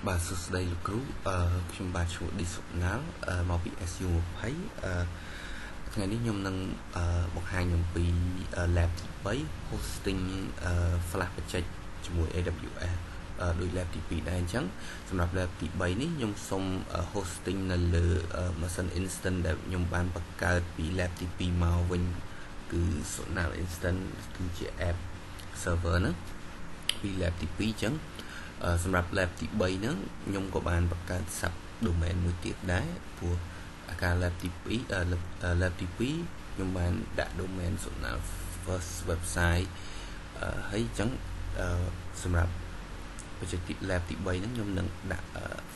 បាទសួស្តីលោកគ្រូខ្ញុំបាទឈ្មោះឌីសុណាល់មកពី SU 20ថ្ងៃនេះខ្ញុំនឹងបង្ហាញអំពី lab ទី3 hosting flash បច្ចេកជាមួយ AWS ដោយ lab ទី2ដែរអញ្ចឹងសម្រាប់ lab ទី3នេះខ្ញុំសូម hosting នៅលើ machine instance ដែលខ្ញុំបានបង្កើតពី lab ទី2មកវិញគឺ Sonal instance គឺជា app server ហ្នឹងពី lab ទី2អញ្ចឹងសម្រាប់ lab ទី3ហ្នឹងខ្ញុំក៏បានបង្កើត sub domain មួយទៀតដែរព្រោះអាការ lab ទី2 lab ទី2ខ្ញុំបានដាក់ domain Sonal first website ហើយអញ្ចឹងសម្រាប់បច្ចេកទេស lab ទី3ហ្នឹងខ្ញុំនឹងដាក់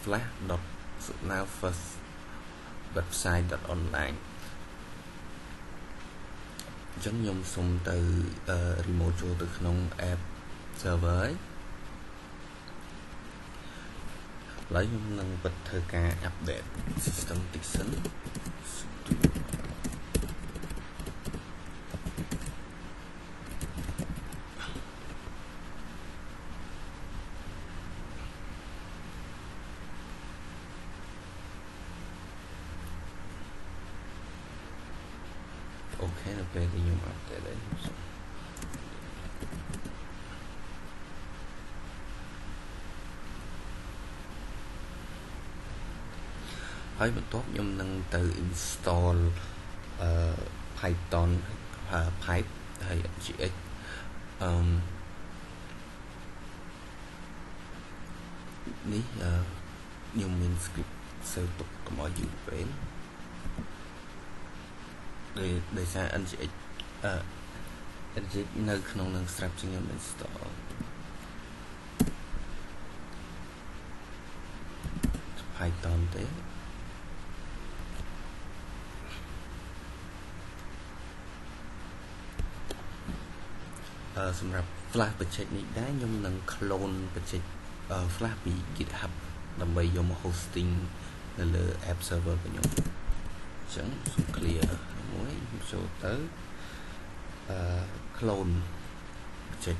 flash.sonalfirst website.online អញ្ចឹងខ្ញុំសូមទៅ remote ចូលទៅក្នុង app server ហើយឥឡូវខ្ញុំនឹងបិទធ្វើការ update system តិចសិនអូខេនៅពេលដែលខ្ញុំ update ហើយហើយបន្ទាប់ខ្ញុំនឹងទៅ install Python pipe ហើយ GX នេះខ្ញុំមាន script សេវទុកកុំឲ្យយូរពេកដោយសារ NGX នៅក្នុងនឹងស្រាប់ជាងខ្ញុំ install Python ទេសម្រាប់ flash បច្ចេកនេះដែរខ្ញុំនឹង clone បច្ចេក flash ពី GitHub ដើម្បីយកមក hosting នៅលើ app server របស់ខ្ញុំអញ្ចឹងសូម clear មួយចូលទៅclone បច្ចេក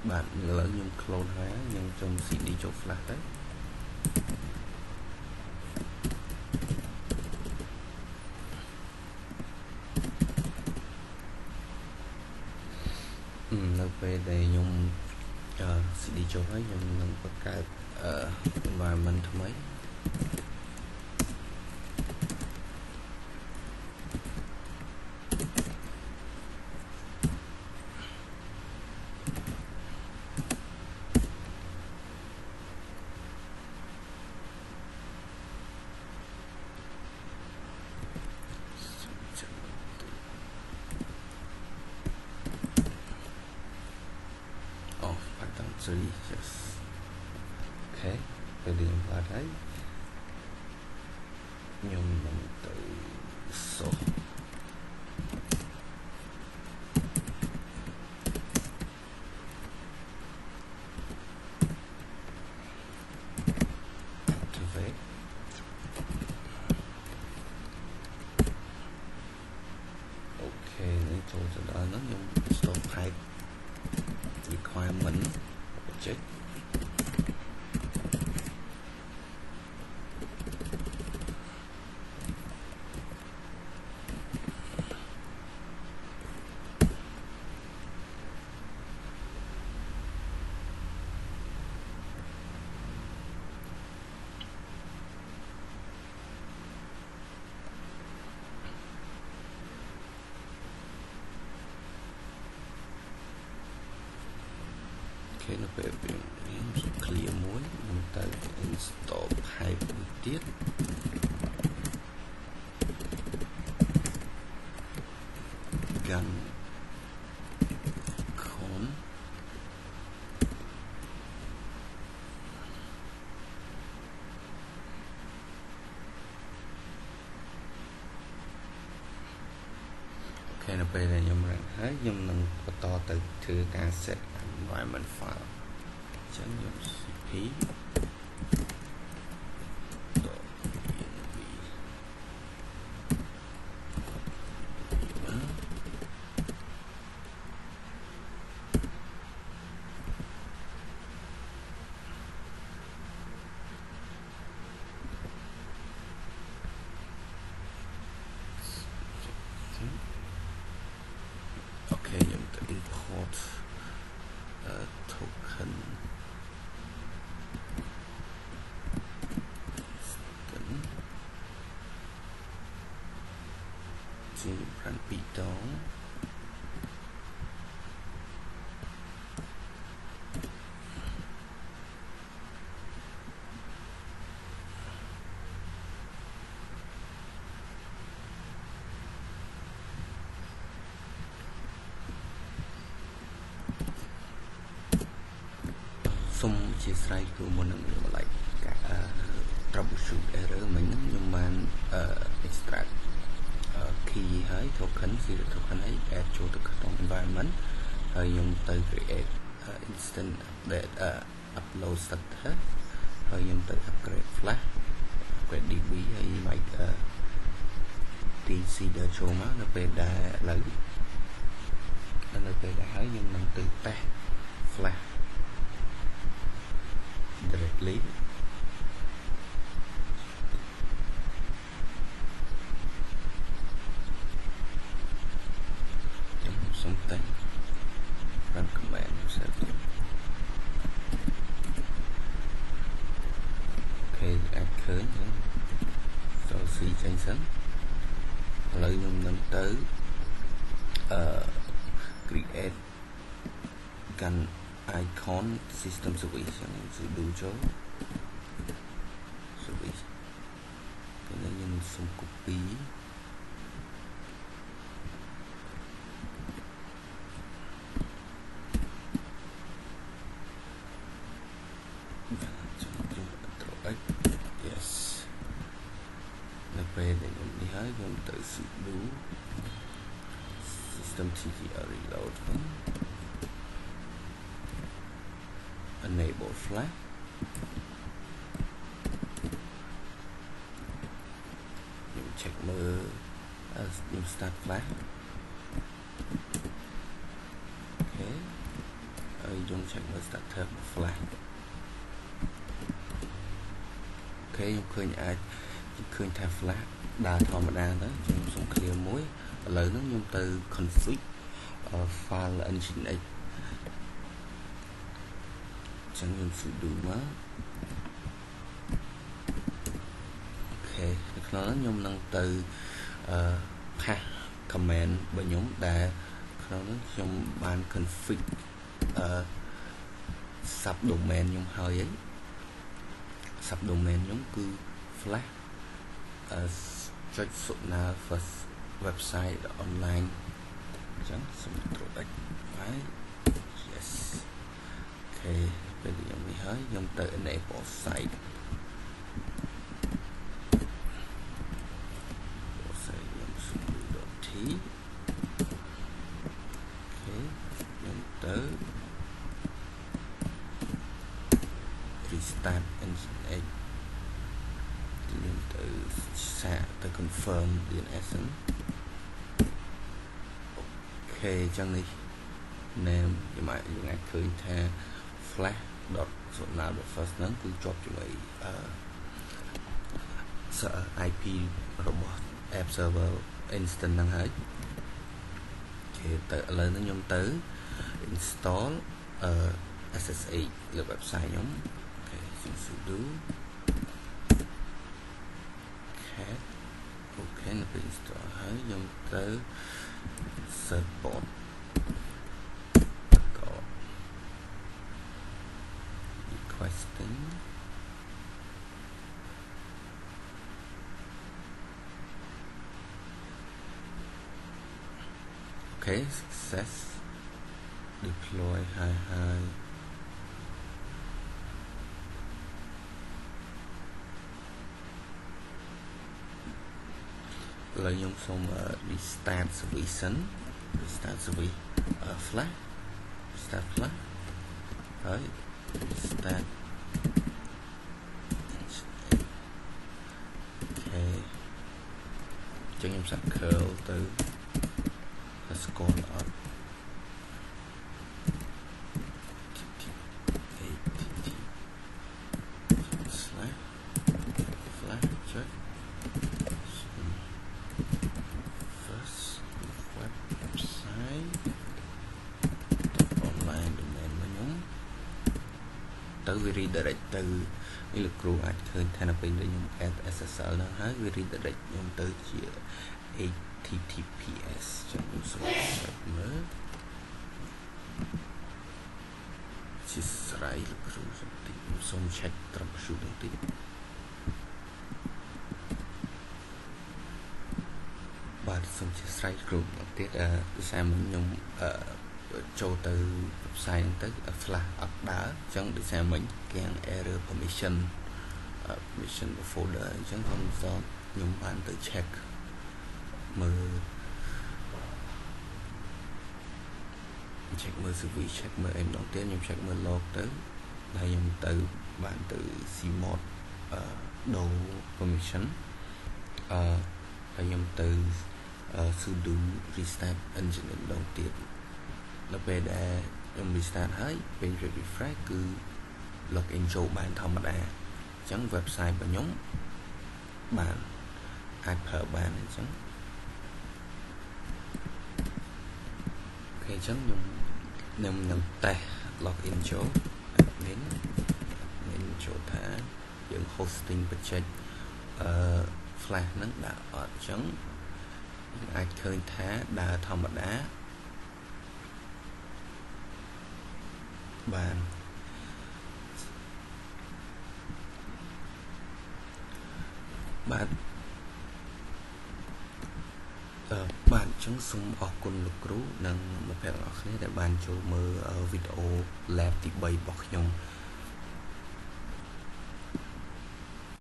បាទឥឡូវខ្ញុំ clone ហើយខ្ញុំចុង cd ចូល flash ទៅនៅពេលដែលខ្ញុំ cd ចូលហើយខ្ញុំនឹងបង្កើត environment ថ្មីyes អូខេពេលនេះបានហើយខ្ញុំនឹងទៅសូអូខេនេះចូលទៅដល់ហ្នឹងខ្ញុំ install pipe requirement checkនៅពេលខ្ញុំ clear មួយខ្ញុំទៅ install pipe មួយទៀត gun con ok នៅពេលដែលខ្ញុំរកហើយខ្ញុំនឹងបន្តទៅធ្វើការ set environment file ចឹងខ្ញុំ cp ជាប្រាំពីរដងសូមអធិស្ឋានគឺមុននឹងម្លេចការ troubleshoot error មិញហ្នឹងខ្ញុំបាន extract key ហើយ token serial token ហើយ add ចូលទៅក្នុង environment ហើយខ្ញុំទៅ create instant update upload starter ហើយខ្ញុំទៅ upgrade flash upgrade db ហើយ mic tc ដល់ចូលមកនៅពេលដែលឥឡូវនៅពេលដែលហើយខ្ញុំនឹងទៅ test flash directly something run command yourself okay អាចឃើញចូល C ចេញសិនឥឡូវខ្ញុំនឹងទៅcreate កាន់ icon system service ចឹង sudo ចូល service ពេលនេះខ្ញុំសុំ copy នៅពេលដែលខ្ញុំនេះហើយខ្ញុំទៅ sudo systemctl reload enable flashខ្ញុំ check មើលខ្ញុំ start flash អូខេហើយខ្ញុំ check មើល starter flash អូខេខ្ញុំឃើញអាចឃើញថា flash ដើរធម្មតាទៅខ្ញុំសុំ clear មួយឥឡូវហ្នឹងខ្ញុំទៅ config file nginx ចឹងខ្ញុំ sudo មកអូខេនៅក្នុងហ្នឹងខ្ញុំនឹងទៅpass command របស់ខ្ញុំដែលក្នុងហ្នឹងខ្ញុំបាន config subdomain ខ្ញុំហើយ subdomain ខ្ញុំគឺ flash .sona first website online ចឹងសូមត្រួត file yes អូខេពេលខ្ញុំនេះហើយខ្ញុំទៅ enable site ខ្ញុំ sudo.t អូខេខ្ញុំទៅ restart nginx ខ្ញុំទៅសាកទៅ confirm DNS អូខេចឹងនេះ name ខ្ញុំអាចឃើញថា flash.sona.first ហ្នឹងគឺជាប់ជាមួយIP របស់ app server instance ហ្នឹងហើយអូខេទៅឥឡូវហ្នឹងខ្ញុំទៅ install SSH លើ website ខ្ញុំអូខេ sudo cat អូខេនៅពេល install ហើយខ្ញុំទៅ search port requesting okay success deploy hi ឥឡូវខ្ញុំសូម restart service សិន restart service flash start flash ហើយ start អូខេចឹងខ្ញុំសាក់ curl ទៅ score អត់ទៅ redirect ទៅនេះលោកគ្រូអាចឃើញថានៅពេលដែលខ្ញុំ add SSL ហ្នឹងហើយវា redirect ខ្ញុំទៅជា https ចឹងខ្ញុំសូមមើលជាស្រ័យលោកគ្រូសំតិខ្ញុំសូម check ត្រឹម shoot បន្តិចបាទសូមជាស្រ័យគ្រូបន្តិចដោយសារខ្ញុំចូលទៅផ្សាយហ្នឹងទៅ flash អត់ដើរអញ្ចឹងដោយសារមិញគេង error permission folder អញ្ចឹងខ្ញុំបានទៅ check មើល CV check មើលអីម្ដងទៀតខ្ញុំ check មើល log ទៅហើយខ្ញុំទៅបានទៅ cmod do permission ហើយខ្ញុំទៅ sudo restart engine ម្ដងទៀតដល់ពេលដែលខ្ញុំ restart ហើយពេល refresh គឺ login ចូលបានធម្មតាអញ្ចឹង website របស់ខ្ញុំបានអាចប្រើបានអញ្ចឹងអូខេអញ្ចឹងខ្ញុំនឹងតេស្ត login ចូល admin ចូលថាយើង hosting project flash ហ្នឹងដាក់អត់អញ្ចឹងអាចឃើញថាដើរធម្មតាបានបាទអញ្ចឹងសូមអរគុណលោកគ្រូនិងមិត្តភក្តិទាំងអស់គ្នាដែលបានចូលមើលវីដេអូ lab ទី3របស់ខ្ញុំ